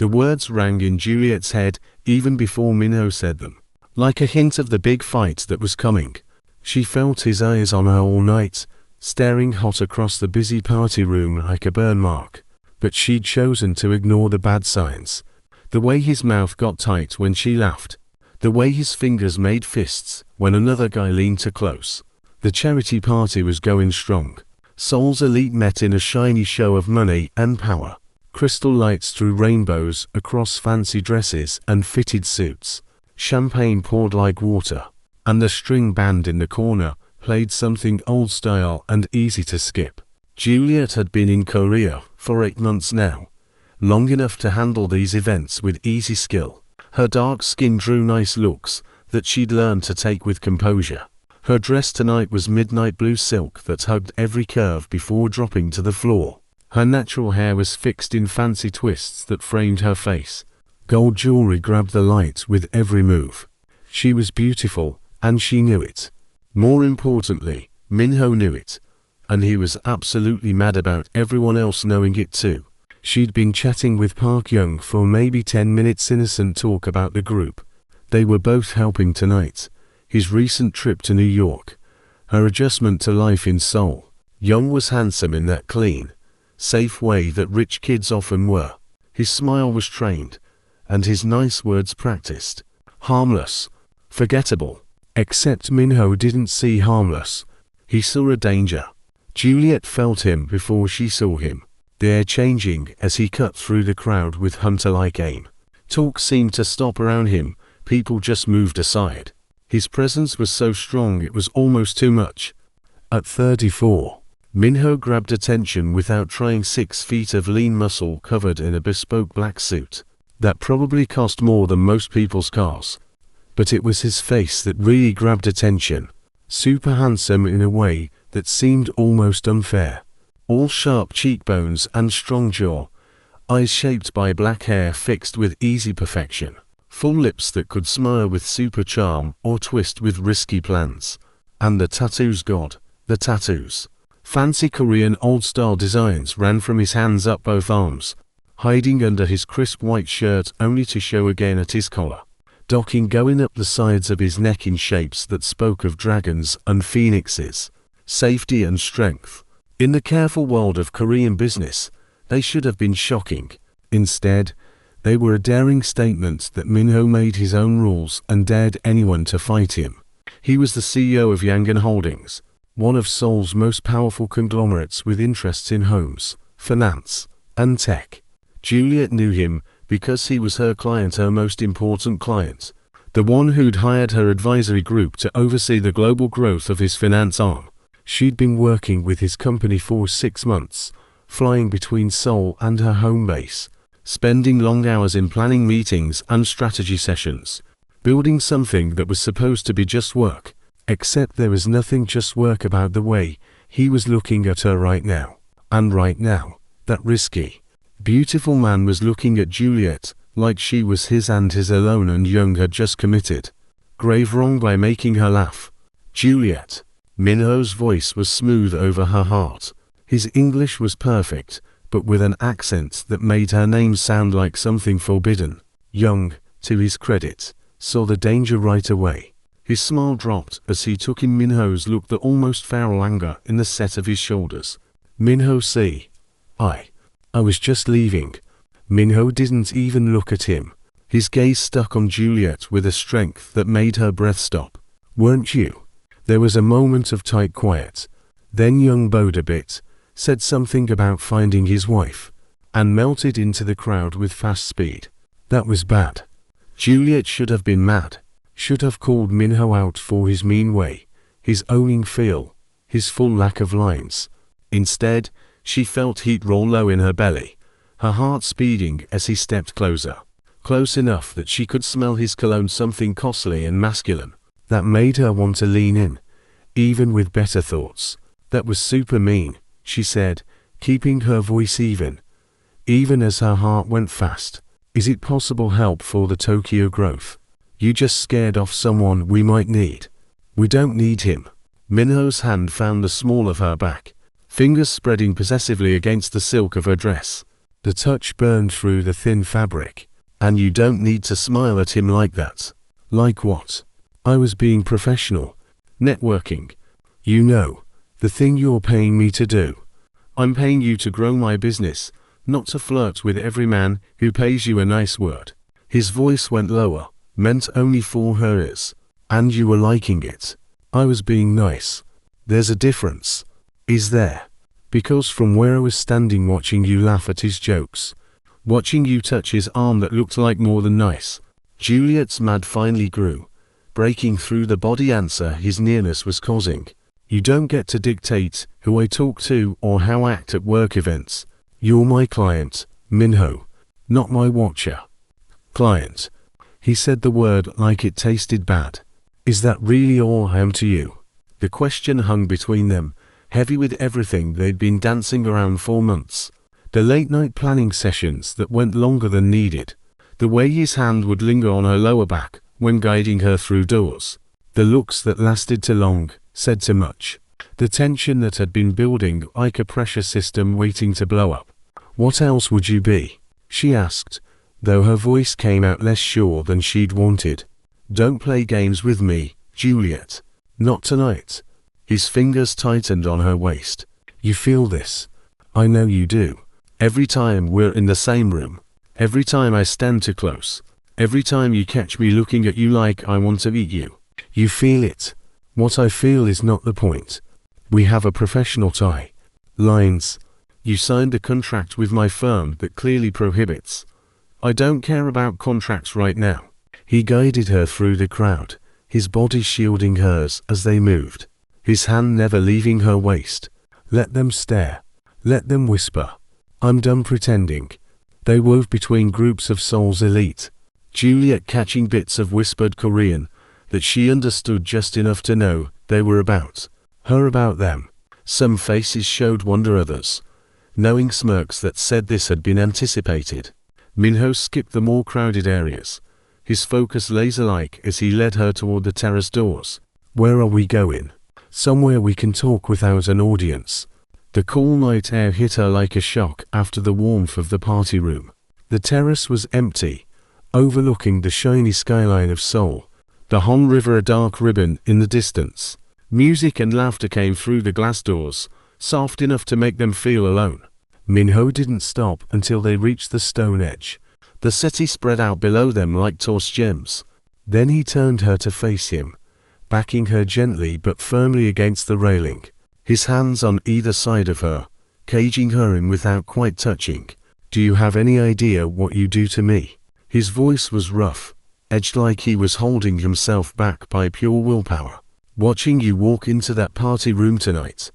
The words rang in Juliet's head even before Minho said them, like a hint of the big fight that was coming. She felt his eyes on her all night, staring hot across the busy party room like a burn mark. But she'd chosen to ignore the bad signs. The way his mouth got tight when she laughed. The way his fingers made fists when another guy leaned too close. The charity party was going strong. Soul's elite met in a shiny show of money and power. Crystal lights threw rainbows across fancy dresses and fitted suits. Champagne poured like water. And the string band in the corner played something old style and easy to skip. Juliet had been in Korea for 8 months now. Long enough to handle these events with easy skill. Her dark skin drew nice looks that she'd learned to take with composure. Her dress tonight was midnight blue silk that hugged every curve before dropping to the floor. Her natural hair was fixed in fancy twists that framed her face. Gold jewelry grabbed the light with every move. She was beautiful, and she knew it. More importantly, Minho knew it. And he was absolutely mad about everyone else knowing it too. She'd been chatting with Park Young for maybe 10 minutes, innocent talk about the group. They were both helping tonight. His recent trip to New York. Her adjustment to life in Seoul. Young was handsome in that clean, safe way that rich kids often were. His smile was trained, and his nice words practiced. Harmless. Forgettable. Except Minho didn't see harmless. He saw a danger. Juliet felt him before she saw him. The air changing as he cut through the crowd with hunter-like aim. Talk seemed to stop around him. People just moved aside. His presence was so strong it was almost too much. At 34, Minho grabbed attention without trying. 6 feet of lean muscle covered in a bespoke black suit. That probably cost more than most people's cars. But it was his face that really grabbed attention. Super handsome in a way that seemed almost unfair. All sharp cheekbones and strong jaw. Eyes shaped by black hair fixed with easy perfection. Full lips that could smile with super charm or twist with risky plans. And the tattoos, God, the tattoos. Fancy Korean old-style designs ran from his hands up both arms, hiding under his crisp white shirt only to show again at his collar. Docking going up the sides of his neck in shapes that spoke of dragons and phoenixes. Safety and strength. In the careful world of Korean business, they should have been shocking. Instead, they were a daring statement that Minho made his own rules and dared anyone to fight him. He was the CEO of Yangon Holdings, one of Seoul's most powerful conglomerates with interests in homes, finance, and tech. Juliet knew him because he was her client, her most important client. The one who'd hired her advisory group to oversee the global growth of his finance arm. She'd been working with his company for 6 months, flying between Seoul and her home base. Spending long hours in planning meetings and strategy sessions, building something that was supposed to be just work, except there was nothing just work about the way he was looking at her right now. And right now, that risky, beautiful man was looking at Juliet like she was his and his alone, and Young had just committed grave wrong by making her laugh. Juliet. Minho's voice was smooth over her heart. His English was perfect, but with an accent that made her name sound like something forbidden. Young, to his credit, saw the danger right away. His smile dropped as he took in Minho's look, the almost feral anger in the set of his shoulders. Minho, see. I was just leaving. Minho didn't even look at him. His gaze stuck on Juliet with a strength that made her breath stop. Weren't you? There was a moment of tight quiet. Then Young bowed a bit, said something about finding his wife, and melted into the crowd with fast speed. That was bad. Juliet should have been mad, should have called Minho out for his mean way, his owning feel, his full lack of lines. Instead, she felt heat roll low in her belly, her heart speeding as he stepped closer. Close enough that she could smell his cologne, something costly and masculine, that made her want to lean in, even with better thoughts. That was super mean, she said, keeping her voice even as her heart went fast. Is it possible help for the Tokyo growth? You just scared off someone we might need. We don't need him. Minho's hand found the small of her back, fingers spreading possessively against the silk of her dress. The touch burned through the thin fabric. And you don't need to smile at him like that. Like what? I was being professional. Networking. You know, the thing you're paying me to do. I'm paying you to grow my business, not to flirt with every man who pays you a nice word. His voice went lower, meant only for her ears. And you were liking it. I was being nice. There's a difference. Is there? Because from where I was standing watching you laugh at his jokes, watching you touch his arm that looked like more than nice, Juliet's mad finally grew, breaking through the body answer his nearness was causing. You don't get to dictate who I talk to or how I act at work events. You're my client, Minho, not my watcher. Client. He said the word like it tasted bad. Is that really all I am to you? The question hung between them, heavy with everything they'd been dancing around for months. The late-night planning sessions that went longer than needed. The way his hand would linger on her lower back when guiding her through doors. The looks that lasted too long, said too much. The tension that had been building like a pressure system waiting to blow up. What else would you be? She asked, though her voice came out less sure than she'd wanted. Don't play games with me, Juliet. Not tonight. His fingers tightened on her waist. You feel this? I know you do. Every time we're in the same room. Every time I stand too close. Every time you catch me looking at you like I want to eat you. You feel it. What I feel is not the point. We have a professional tie. Lines. You signed a contract with my firm that clearly prohibits. I don't care about contracts right now. He guided her through the crowd, his body shielding hers as they moved, his hand never leaving her waist. Let them stare. Let them whisper. I'm done pretending. They wove between groups of Seoul's elite, Juliet catching bits of whispered Korean that she understood just enough to know they were about her, about them. Some faces showed wonder, others knowing smirks that said this had been anticipated. Minho skipped the more crowded areas, his focus laser-like as he led her toward the terrace doors. Where are we going? Somewhere we can talk without an audience. The cool night air hit her like a shock after the warmth of the party room. The terrace was empty, overlooking the shiny skyline of Seoul, the Han River a dark ribbon in the distance. Music and laughter came through the glass doors, soft enough to make them feel alone. Minho didn't stop until they reached the stone edge. The city spread out below them like tossed gems. Then he turned her to face him, backing her gently but firmly against the railing, his hands on either side of her, caging her in without quite touching. Do you have any idea what you do to me? His voice was rough, edged like he was holding himself back by pure willpower. Watching you walk into that party room tonight,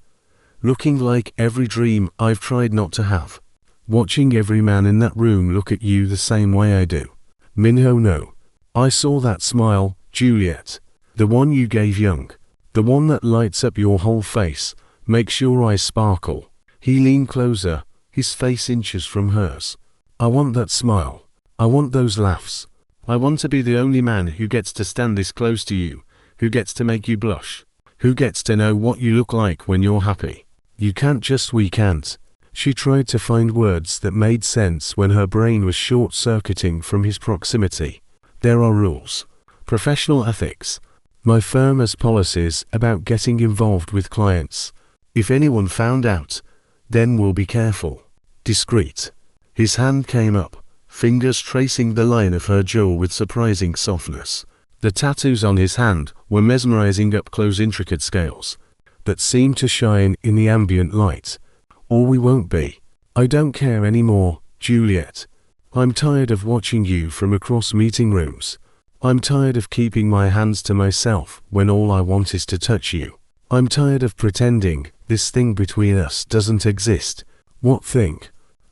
looking like every dream I've tried not to have. Watching every man in that room look at you the same way I do. Minho, no. I saw that smile, Juliet. The one you gave Young. The one that lights up your whole face, makes your eyes sparkle. He leaned closer, his face inches from hers. I want that smile. I want those laughs. I want to be the only man who gets to stand this close to you, who gets to make you blush, who gets to know what you look like when you're happy. You can't just we can't. She tried to find words that made sense when her brain was short-circuiting from his proximity. There are rules. Professional ethics. My firm has policies about getting involved with clients. If anyone found out, then we'll be careful. Discreet. His hand came up, fingers tracing the line of her jaw with surprising softness. The tattoos on his hand were mesmerizing up-close intricate scales that seemed to shine in the ambient light. Or we won't be. I don't care anymore, Juliet. I'm tired of watching you from across meeting rooms. I'm tired of keeping my hands to myself when all I want is to touch you. I'm tired of pretending this thing between us doesn't exist. What thing?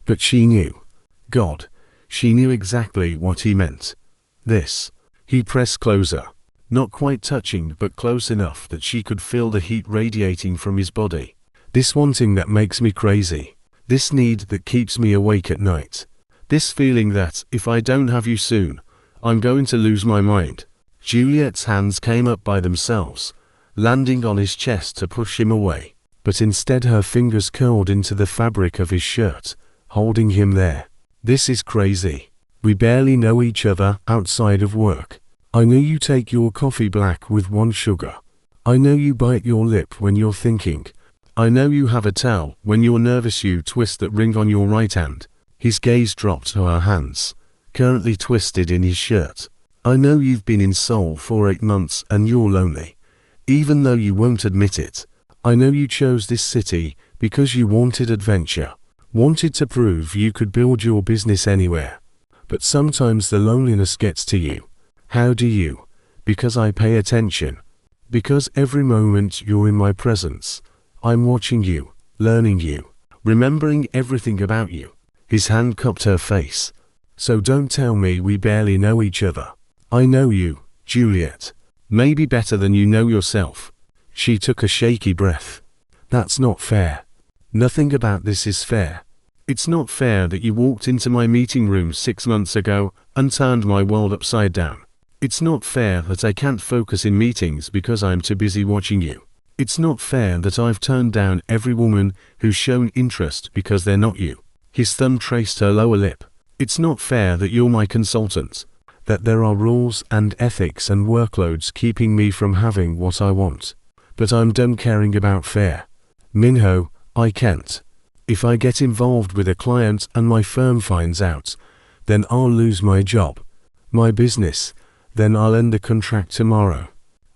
But she knew. God, she knew exactly what he meant. This. He pressed closer, not quite touching but close enough that she could feel the heat radiating from his body. This wanting that makes me crazy. This need that keeps me awake at night. This feeling that, if I don't have you soon, I'm going to lose my mind. Juliet's hands came up by themselves, landing on his chest to push him away. But instead her fingers curled into the fabric of his shirt, holding him there. This is crazy. We barely know each other outside of work. I know you take your coffee black with 1 sugar. I know you bite your lip when you're thinking. I know you have a towel when you're nervous, you twist that ring on your right hand. His gaze dropped to her hands, currently twisted in his shirt. I know you've been in Seoul for 8 months and you're lonely, even though you won't admit it. I know you chose this city because you wanted adventure, wanted to prove you could build your business anywhere. But sometimes the loneliness gets to you. How do you? Because I pay attention. Because every moment you're in my presence, I'm watching you, learning you, remembering everything about you. His hand cupped her face. So don't tell me we barely know each other. I know you, Juliet. Maybe better than you know yourself. She took a shaky breath. That's not fair. Nothing about this is fair. It's not fair that you walked into my meeting room 6 months ago and turned my world upside down. It's not fair that I can't focus in meetings because I'm too busy watching you. It's not fair that I've turned down every woman who's shown interest because they're not you. His thumb traced her lower lip. It's not fair that you're my consultant, that there are rules and ethics and workloads keeping me from having what I want. But I'm done caring about fair. Minho, I can't. If I get involved with a client and my firm finds out, then I'll lose my job, my business, then I'll end the contract tomorrow.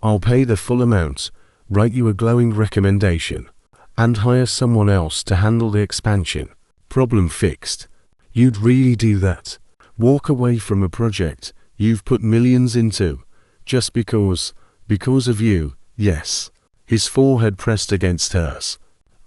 I'll pay the full amount, write you a glowing recommendation, and hire someone else to handle the expansion. Problem fixed. You'd really do that? Walk away from a project you've put millions into, just because of you? Yes. His forehead pressed against hers.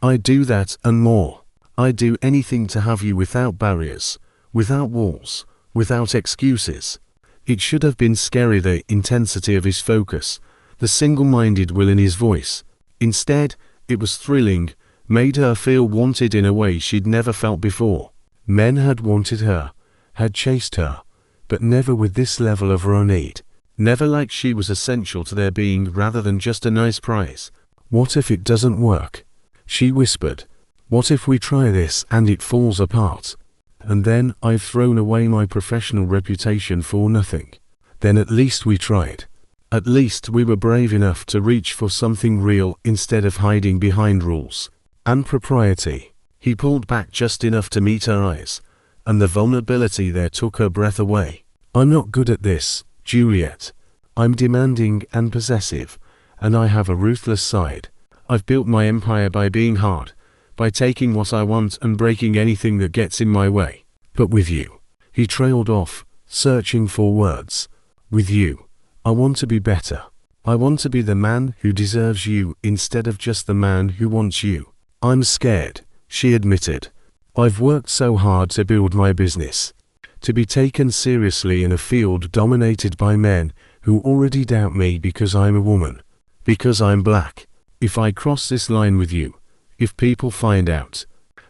I'd do that and more. I'd do anything to have you without barriers, without walls, without excuses. It should have been scary, the intensity of his focus, the single-minded will in his voice. Instead, it was thrilling, made her feel wanted in a way she'd never felt before. Men had wanted her, had chased her, but never with this level of raw need. Never like she was essential to their being rather than just a nice prize. What if it doesn't work? She whispered. What if we try this and it falls apart? And then I've thrown away my professional reputation for nothing. Then at least we tried. At least we were brave enough to reach for something real instead of hiding behind rules and propriety. He pulled back just enough to meet her eyes, and the vulnerability there took her breath away. I'm not good at this, Juliet. I'm demanding and possessive, and I have a ruthless side. I've built my empire by being hard, by taking what I want and breaking anything that gets in my way. But with you, he trailed off, searching for words. With you, I want to be better. I want to be the man who deserves you instead of just the man who wants you. I'm scared, she admitted. I've worked so hard to build my business, to be taken seriously in a field dominated by men who already doubt me because I'm a woman, because I'm black. If I cross this line with you, if people find out,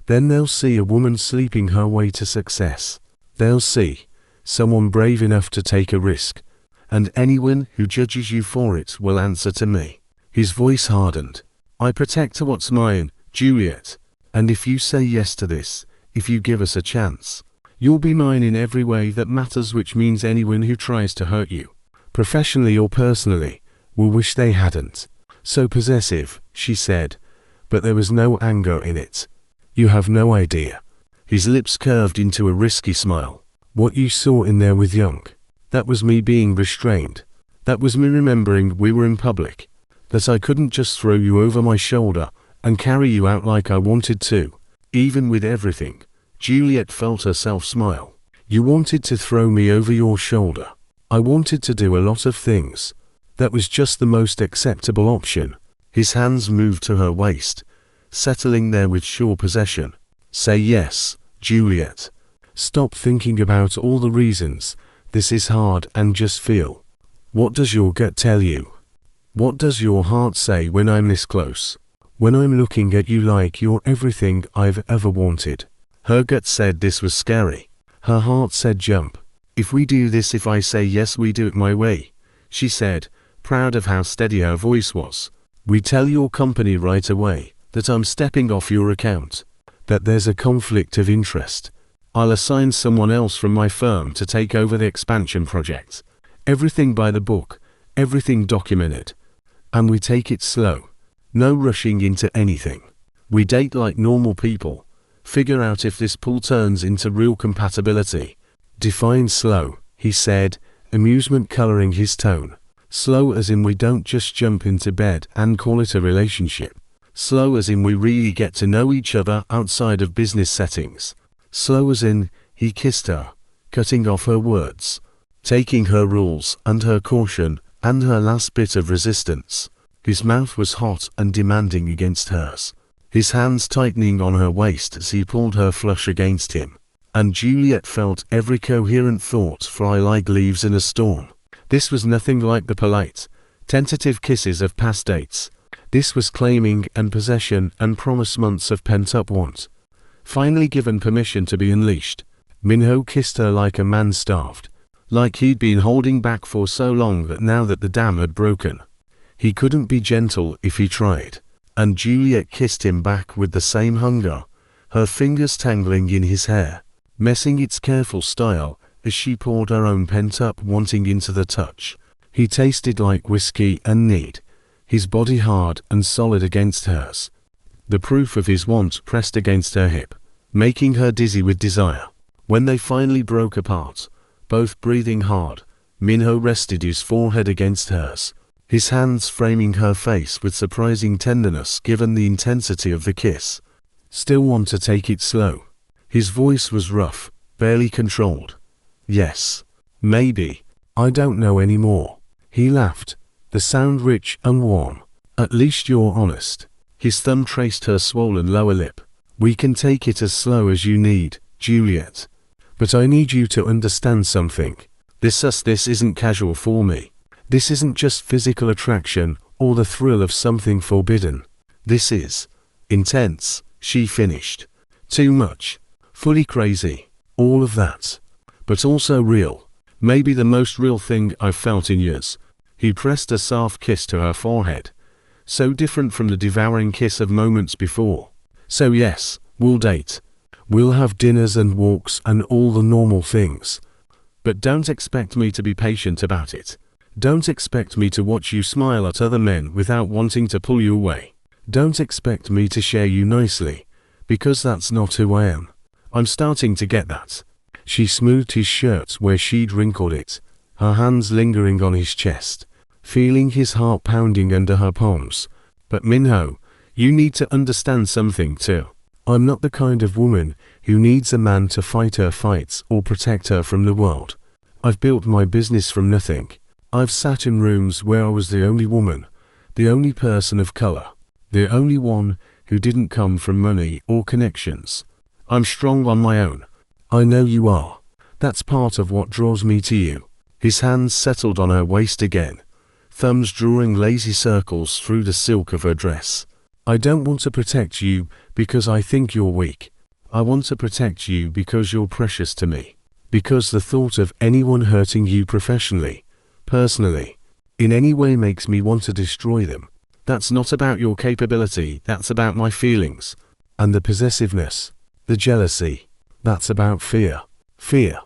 then they'll see a woman sleeping her way to success. They'll see someone brave enough to take a risk, and anyone who judges you for it will answer to me. His voice hardened. I protect what's mine, Juliet, and if you say yes to this, if you give us a chance, you'll be mine in every way that matters, which means anyone who tries to hurt you, professionally or personally, will wish they hadn't. So possessive, she said, but there was no anger in it. You have no idea. His lips curved into a risky smile. What you saw in there with Young, that was me being restrained. That was me remembering we were in public, that I couldn't just throw you over my shoulder and carry you out like I wanted to. Even with everything, Juliet felt herself smile. You wanted to throw me over your shoulder. I wanted to do a lot of things. That was just the most acceptable option. His hands moved to her waist, settling there with sure possession. Say yes, Juliet. Stop thinking about all the reasons this is hard and just feel. What does your gut tell you? What does your heart say when I'm this close? When I'm looking at you like you're everything I've ever wanted? Her gut said this was scary. Her heart said jump. If we do this, if I say yes, we do it my way, she said, proud of how steady her voice was. We tell your company right away that I'm stepping off your account, that there's a conflict of interest, I'll assign someone else from my firm to take over the expansion project. Everything by the book, everything documented. And we take it slow. No rushing into anything. We date like normal people. Figure out if this pull turns into real compatibility. Define slow, he said, amusement coloring his tone. Slow as in we don't just jump into bed and call it a relationship. Slow as in we really get to know each other outside of business settings. Slow as in, he kissed her, cutting off her words, taking her rules and her caution and her last bit of resistance. His mouth was hot and demanding against hers, his hands tightening on her waist as he pulled her flush against him. And Juliet felt every coherent thought fly like leaves in a storm. This was nothing like the polite, tentative kisses of past dates. This was claiming and possession and promise months of pent-up want. Finally given permission to be unleashed, Minho kissed her like a man starved. Like he'd been holding back for so long that now that the dam had broken, he couldn't be gentle if he tried. And Juliet kissed him back with the same hunger, her fingers tangling in his hair, messing its careful style as she poured her own pent-up wanting into the touch. He tasted like whiskey and need, his body hard and solid against hers. The proof of his want pressed against her hip, making her dizzy with desire. When they finally broke apart, both breathing hard, Minho rested his forehead against hers, his hands framing her face with surprising tenderness given the intensity of the kiss. Still want to take it slow? His voice was rough, barely controlled. Yes. Maybe. I don't know anymore. He laughed, the sound rich and warm. At least you're honest. His thumb traced her swollen lower lip. We can take it as slow as you need, Juliet. But I need you to understand something. This isn't casual for me. This isn't just physical attraction or the thrill of something forbidden. This is intense, she finished. Too much. Fully crazy. All of that. But also real. Maybe the most real thing I've felt in years. He pressed a soft kiss to her forehead. So different from the devouring kiss of moments before. So yes, we'll date. We'll have dinners and walks and all the normal things. But don't expect me to be patient about it. Don't expect me to watch you smile at other men without wanting to pull you away. Don't expect me to share you nicely, because that's not who I am. I'm starting to get that. She smoothed his shirt where she'd wrinkled it, her hands lingering on his chest, feeling his heart pounding under her palms. But Minho, you need to understand something too. I'm not the kind of woman who needs a man to fight her fights or protect her from the world. I've built my business from nothing. I've sat in rooms where I was the only woman, the only person of color, the only one who didn't come from money or connections. I'm strong on my own. I know you are. That's part of what draws me to you. His hands settled on her waist again, thumbs drawing lazy circles through the silk of her dress. I don't want to protect you because I think you're weak. I want to protect you because you're precious to me. Because the thought of anyone hurting you professionally, personally, in any way makes me want to destroy them. That's not about your capability, that's about my feelings. And the possessiveness, the jealousy, that's about fear. Fear,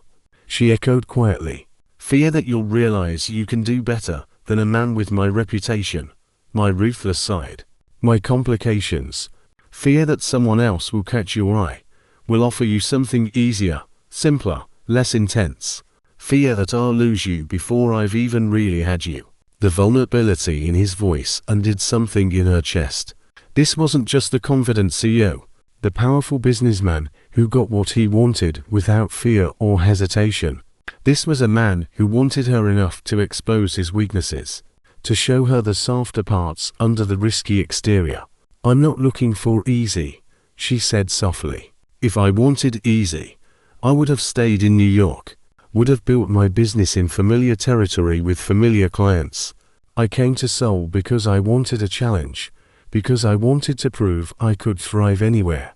she echoed quietly. Fear that you'll realize you can do better than a man with my reputation, my ruthless side, my complications. Fear that someone else will catch your eye, will offer you something easier, simpler, less intense. Fear that I'll lose you before I've even really had you. The vulnerability in his voice undid something in her chest. This wasn't just the confident CEO, the powerful businessman who got what he wanted without fear or hesitation. This was a man who wanted her enough to expose his weaknesses, to show her the softer parts under the risky exterior. I'm not looking for easy, she said softly. If I wanted easy, I would have stayed in New York, would have built my business in familiar territory with familiar clients. I came to Seoul because I wanted a challenge, because I wanted to prove I could thrive anywhere.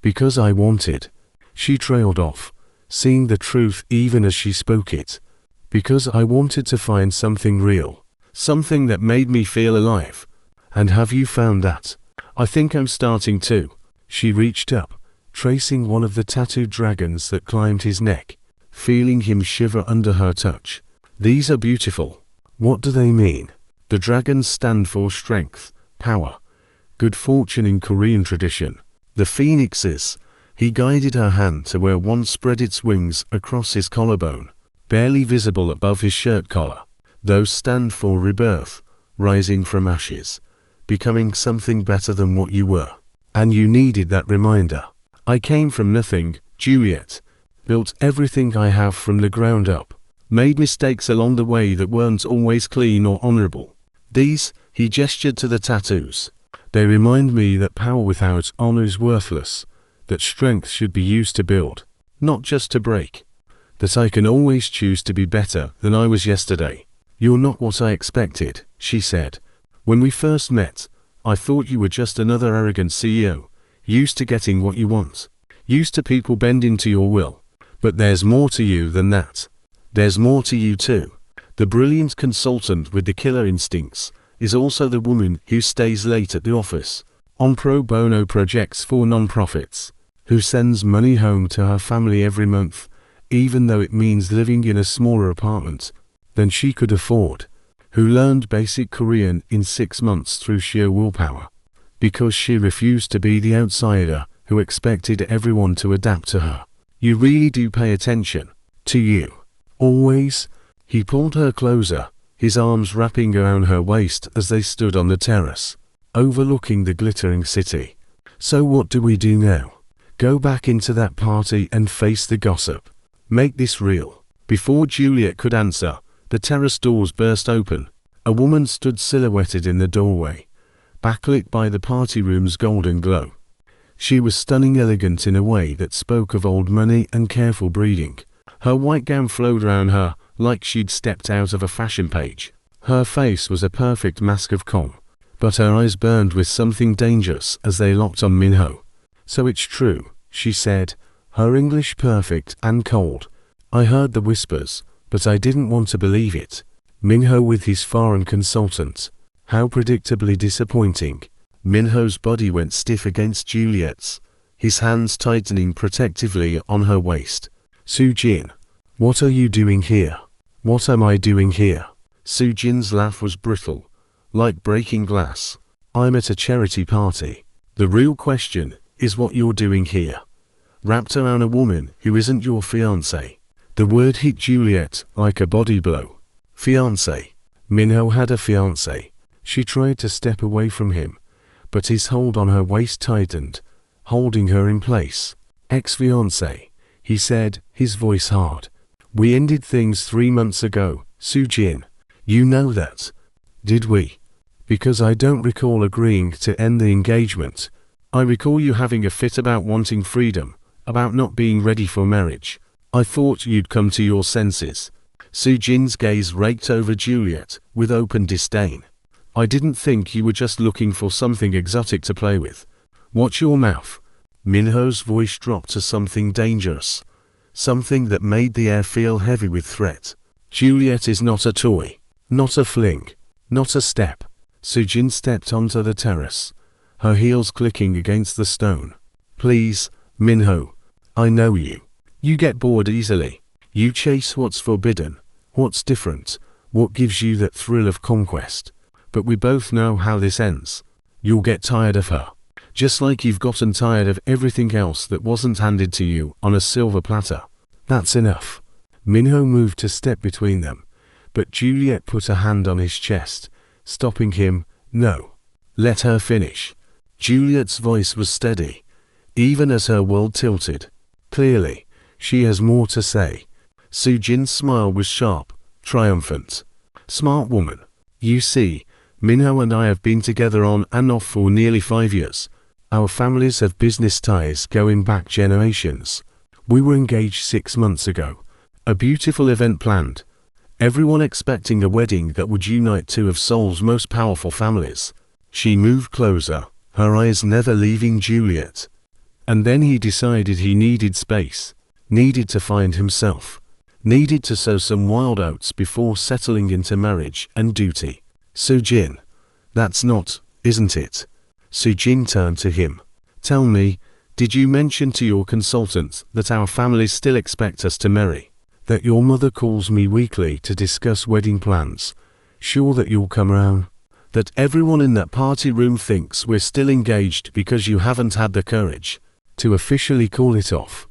Because I wanted. She trailed off, seeing the truth even as she spoke it. Because I wanted to find something real, something that made me feel alive. And have you found that? I think I'm starting to. She reached up, tracing one of the tattooed dragons that climbed his neck, feeling him shiver under her touch. These are beautiful. What do they mean? The dragons stand for strength, power, good fortune in Korean tradition. The phoenixes. He guided her hand to where one spread its wings across his collarbone, barely visible above his shirt collar. Those stand for rebirth, rising from ashes, becoming something better than what you were. And you needed that reminder. I came from nothing, Juliet. Built everything I have from the ground up. Made mistakes along the way that weren't always clean or honorable. These, he gestured to the tattoos. They remind me that power without honor is worthless, that strength should be used to build, not just to break. That I can always choose to be better than I was yesterday. You're not what I expected, she said. When we first met, I thought you were just another arrogant CEO, used to getting what you want, used to people bending to your will. But there's more to you than that. There's more to you too. The brilliant consultant with the killer instincts is also the woman who stays late at the office, on pro bono projects for non-profits, who sends money home to her family every month, even though it means living in a smaller apartment than she could afford, who learned basic Korean in 6 months through sheer willpower, because she refused to be the outsider who expected everyone to adapt to her. You really do pay attention to you. Always. He pulled her closer, his arms wrapping around her waist as they stood on the terrace, overlooking the glittering city. So what do we do now? Go back into that party and face the gossip. Make this real. Before Juliet could answer, the terrace doors burst open. A woman stood silhouetted in the doorway, backlit by the party room's golden glow. She was stunning, elegant in a way that spoke of old money and careful breeding. Her white gown flowed around her like she'd stepped out of a fashion page. Her face was a perfect mask of calm, but her eyes burned with something dangerous as they locked on Minho. So it's true, she said, her English perfect and cold. I heard the whispers, but I didn't want to believe it. Minho with his foreign consultant. How predictably disappointing. Minho's body went stiff against Juliet's, his hands tightening protectively on her waist. Soo-jin, what are you doing here? What am I doing here? Soo-jin's laugh was brittle, like breaking glass. I'm at a charity party. The real question is what you're doing here. Wrapped around a woman who isn't your fiancé. The word hit Juliet like a body blow. Fiancé. Minho had a fiancé. She tried to step away from him, but his hold on her waist tightened, holding her in place. Ex-fiancé, he said, his voice hard. We ended things 3 months ago, Soo-jin. You know that. Did we? Because I don't recall agreeing to end the engagement. I recall you having a fit about wanting freedom, about not being ready for marriage. I thought you'd come to your senses. Soo-jin's gaze raked over Juliet with open disdain. I didn't think you were just looking for something exotic to play with. Watch your mouth. Minho's voice dropped to something dangerous. Something that made the air feel heavy with threat. Juliet is not a toy. Not a fling. Not a step. Soo-jin stepped onto the terrace, her heels clicking against the stone. Please, Minho. I know you. You get bored easily. You chase what's forbidden, what's different, what gives you that thrill of conquest. But we both know how this ends. You'll get tired of her. Just like you've gotten tired of everything else that wasn't handed to you on a silver platter. That's enough. Minho moved to step between them, but Juliet put a hand on his chest, stopping him. No. Let her finish. Juliet's voice was steady, even as her world tilted. Clearly, she has more to say. Soo-jin's smile was sharp, triumphant. Smart woman. You see, Minho and I have been together on and off for nearly 5 years. Our families have business ties going back generations. We were engaged 6 months ago. A beautiful event planned. Everyone expecting a wedding that would unite two of Seoul's most powerful families. She moved closer, her eyes never leaving Juliet. And then he decided he needed space, needed to find himself, needed to sow some wild oats before settling into marriage and duty. Soo-jin, that's not, isn't it? Soo-jin turned to him. Tell me, Did you mention to your consultant that our families still expect us to marry? That your mother calls me weekly to discuss wedding plans? Sure that you'll come round? That everyone in that party room thinks we're still engaged because you haven't had the courage to officially call it off?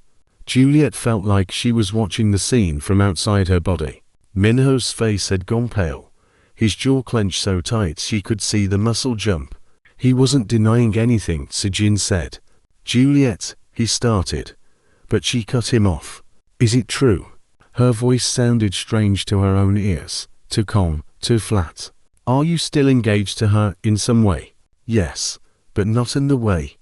Juliet felt like she was watching the scene from outside her body. Minho's face had gone pale. His jaw clenched so tight she could see the muscle jump. He wasn't denying anything, Sujin said. Juliet, he started, but she cut him off. Is it true? Her voice sounded strange to her own ears, too calm, too flat. Are you still engaged to her in some way? Yes, but not in the way.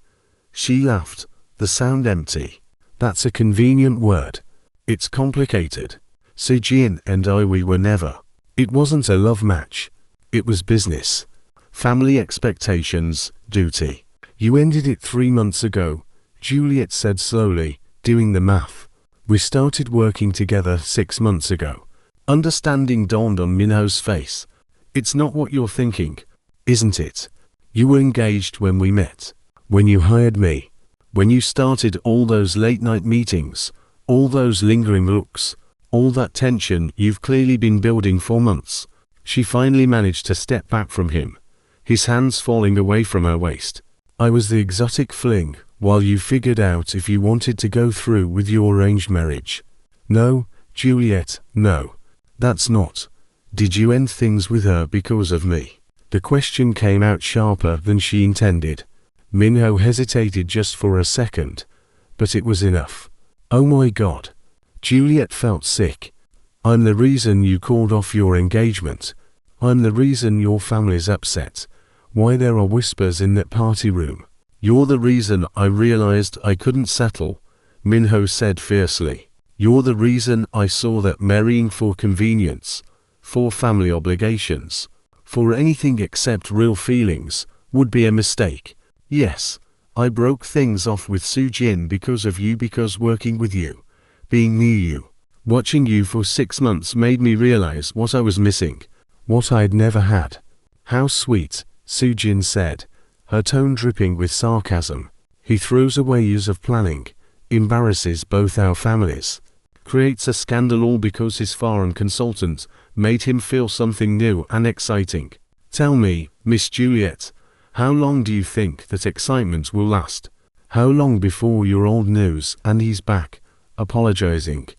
She laughed, the sound empty. That's a convenient word. It's complicated. Sujin and we were never. It wasn't a love match. It was business. Family expectations, duty. You ended it 3 months ago, Juliet said slowly, doing the math. We started working together 6 months ago. Understanding dawned on Minho's face. It's not what you're thinking, isn't it? You were engaged when we met. When you hired me. When you started all those late-night meetings, all those lingering looks, all that tension you've clearly been building for months. She finally managed to step back from him, his hands falling away from her waist. I was the exotic fling, while you figured out if you wanted to go through with your arranged marriage. No, Juliet, no. That's not. Did you end things with her because of me? The question came out sharper than she intended. Minho hesitated just for a second, but it was enough. Oh my God. Juliet felt sick. I'm the reason you called off your engagement. I'm the reason your family's upset. Why there are whispers in that party room. You're the reason I realized I couldn't settle, Minho said fiercely. You're the reason I saw that marrying for convenience, for family obligations, for anything except real feelings, would be a mistake. Yes, I broke things off with Sujin because of you, because working with you, being near you, watching you for 6 months made me realize what I was missing, what I'd never had. How sweet, Sujin said, her tone dripping with sarcasm. He throws away years of planning, embarrasses both our families, creates a scandal all because his foreign consultant made him feel something new and exciting. Tell me, Miss Juliet, how long do you think that excitement will last? How long before you're old news and he's back, apologizing,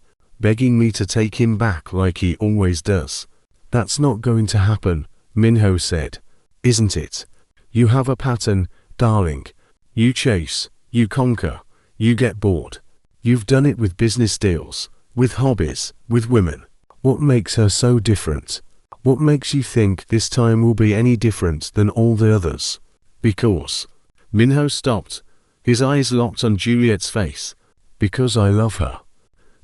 begging me to take him back like he always does? That's not going to happen, Minho said. Isn't it? You have a pattern, darling. You chase, you conquer, you get bored. You've done it with business deals, with hobbies, with women. What makes her so different? What makes you think this time will be any different than all the others? Because. Minho stopped, his eyes locked on Juliet's face. Because I love her.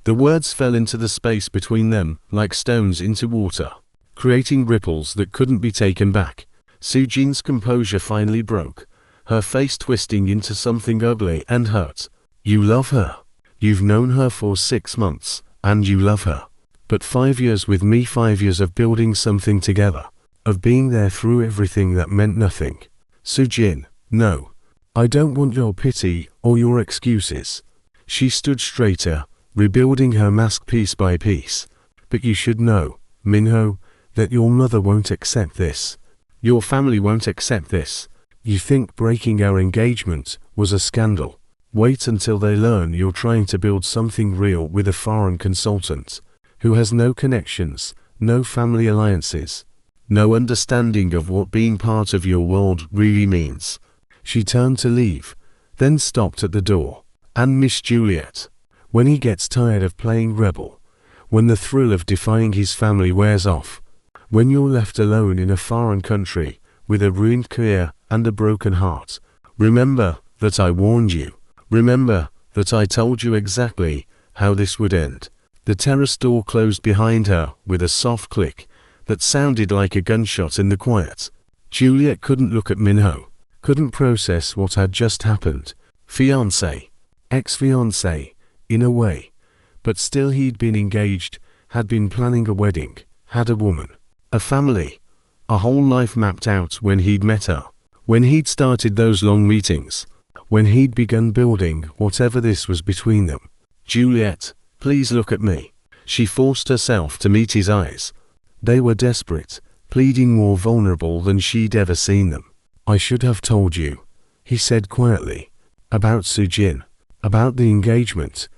The words fell into the space between them like stones into water, creating ripples that couldn't be taken back. Sujin's composure finally broke, her face twisting into something ugly and hurt. You love her. You've known her for 6 months, and you love her. But 5 years with me, 5 years of building something together, of being there through everything that meant nothing. Sujin, no. I don't want your pity or your excuses. She stood straighter, rebuilding her mask piece by piece. But you should know, Minho, that your mother won't accept this. Your family won't accept this. You think breaking our engagement was a scandal. Wait until they learn you're trying to build something real with a foreign consultant, who has no connections, no family alliances, no understanding of what being part of your world really means. She turned to leave, then stopped at the door. And Miss Juliet, when he gets tired of playing rebel, when the thrill of defying his family wears off, when you're left alone in a foreign country with a ruined career and a broken heart, remember that I warned you. Remember that I told you exactly how this would end. The terrace door closed behind her with a soft click that sounded like a gunshot in the quiet. Juliet couldn't look at Minho, couldn't process what had just happened. Fiancé, ex-fiancé, in a way, but still he'd been engaged, had been planning a wedding, had a woman, a family, a whole life mapped out when he'd met her, when he'd started those long meetings, when he'd begun building whatever this was between them. "Juliet, please look at me." She forced herself to meet his eyes. They were desperate, pleading, more vulnerable than she'd ever seen them. "I should have told you," he said quietly, "about Sujin, about the engagement.